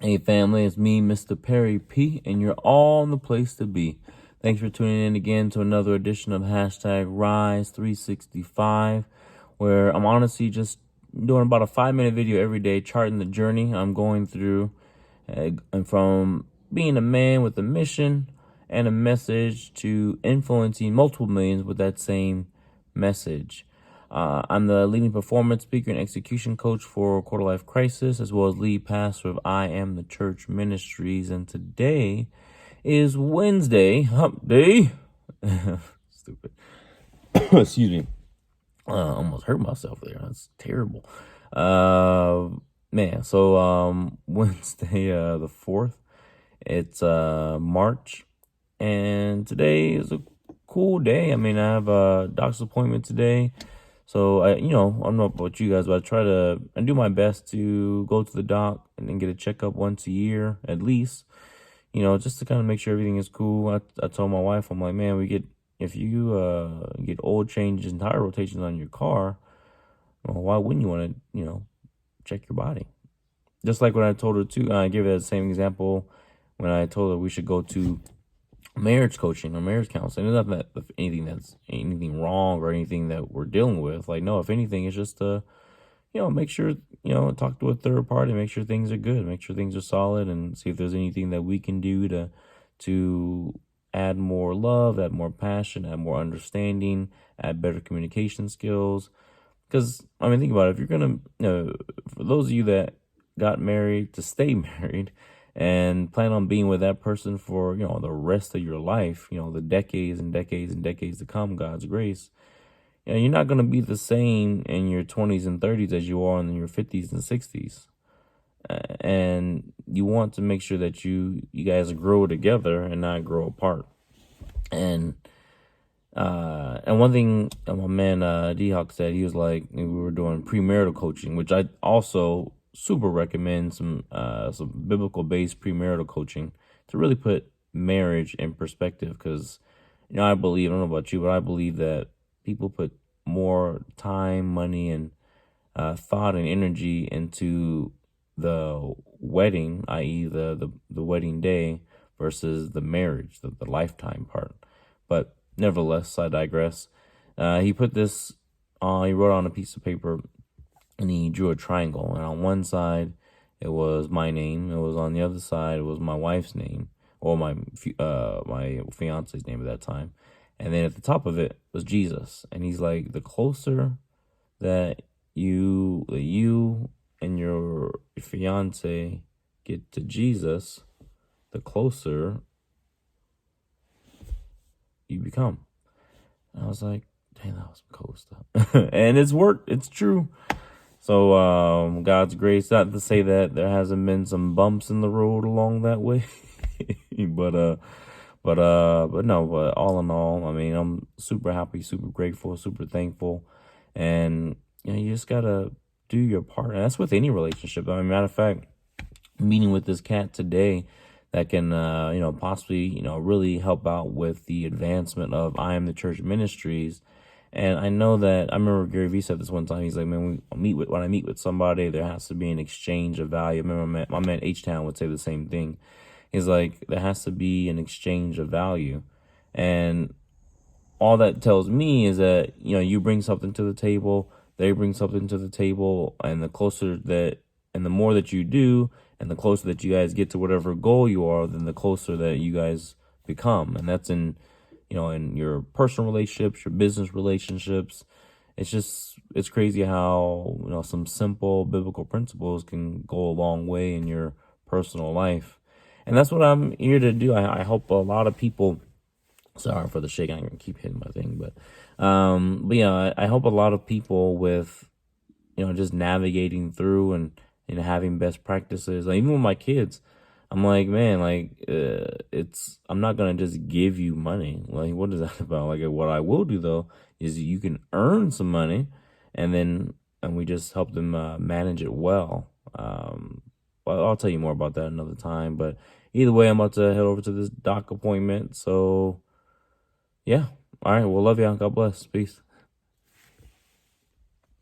Hey family, it's me, Mr. Perry P, and you're all in the place to be. Thanks for tuning in again to another edition of hashtag Rise 365, where I'm honestly just doing about a 5-minute video every day, charting the journey I'm going through, and from being a man with a mission and a message to influencing multiple millions with that same message. I'm the leading performance speaker and execution coach for Quarter Life Crisis, as well as lead pastor of I Am the Church Ministries. And today is Wednesday, hump day. Stupid. Excuse me. Almost hurt myself there. That's terrible. Man, so Wednesday the 4th, it's March, and today is a cool day. I mean, I have a doctor's appointment today. So I don't know about you guys, but I do my best to go to the doc and then get a checkup once a year at least, just to kind of make sure everything is cool. I told my wife, I'm like, man, if you get oil changes and tire rotations on your car, well, why wouldn't you want to, check your body? Just like when I told her to, I gave her that same example when I told her we should go to marriage coaching or marriage counseling. There's not that anything wrong or anything that we're dealing with. Like, no, if anything, it's just make sure, talk to a third party, make sure things are good, make sure things are solid, and see if there's anything that we can do to add more love, add more passion, add more understanding, add better communication skills. Because, I mean, think about it. If you're going to, for those of you that got married to stay married and plan on being with that person for, the rest of your life, the decades and decades and decades to come, God's grace, you're not going to be the same in your 20s and 30s as you are in your 50s and 60s. And you want to make sure that you guys grow together and not grow apart. And one thing my man D-Hawk said, he was like, we were doing premarital coaching, which I also super recommend some biblical based premarital coaching to really put marriage in perspective. Because I don't know about you, but I believe that people put more time, money, and thought and energy into the wedding, i.e. the wedding day, versus the marriage, the lifetime part. But nevertheless, I digress. He put this he wrote on a piece of paper, and he drew a triangle. And on one side, it was my name. It was on the other side, it was my wife's name, or my fiance's name at that time. And then at the top of it was Jesus. And he's like, the closer that you and your fiance get to Jesus, the closer you become. And I was like, dang, that was cool stuff. And it's worked. It's true. So God's grace, not to say that there hasn't been some bumps in the road along that way, but all in all, I mean, I'm super happy, super grateful, super thankful, and you just gotta do your part, and that's with any relationship. I mean, matter of fact, meeting with this cat today that can possibly really help out with the advancement of I Am the Church Ministries. And I know that I remember Gary Vee said this one time. He's like, man, when I meet with somebody, there has to be an exchange of value. I remember my man H-Town would say the same thing. He's like, there has to be an exchange of value. And all that tells me is that, you bring something to the table, they bring something to the table, and the more that you do, and the closer that you guys get to whatever goal you are, then the closer that you guys become. And that's in your personal relationships, your business relationships. It's crazy how, some simple biblical principles can go a long way in your personal life. And that's what I'm here to do. I hope a lot of people, sorry for the shake, I'm going to keep hitting my thing, but yeah, I hope a lot of people with, just navigating through and having best practices, like even with my kids, I'm like, man, like, I'm not going to just give you money. Like, what is that about? Like, what I will do, though, is you can earn some money, and we just help them manage it well. Well, I'll tell you more about that another time. But either way, I'm about to head over to this doc appointment. So, yeah. All right. Well, love y'all. God bless. Peace.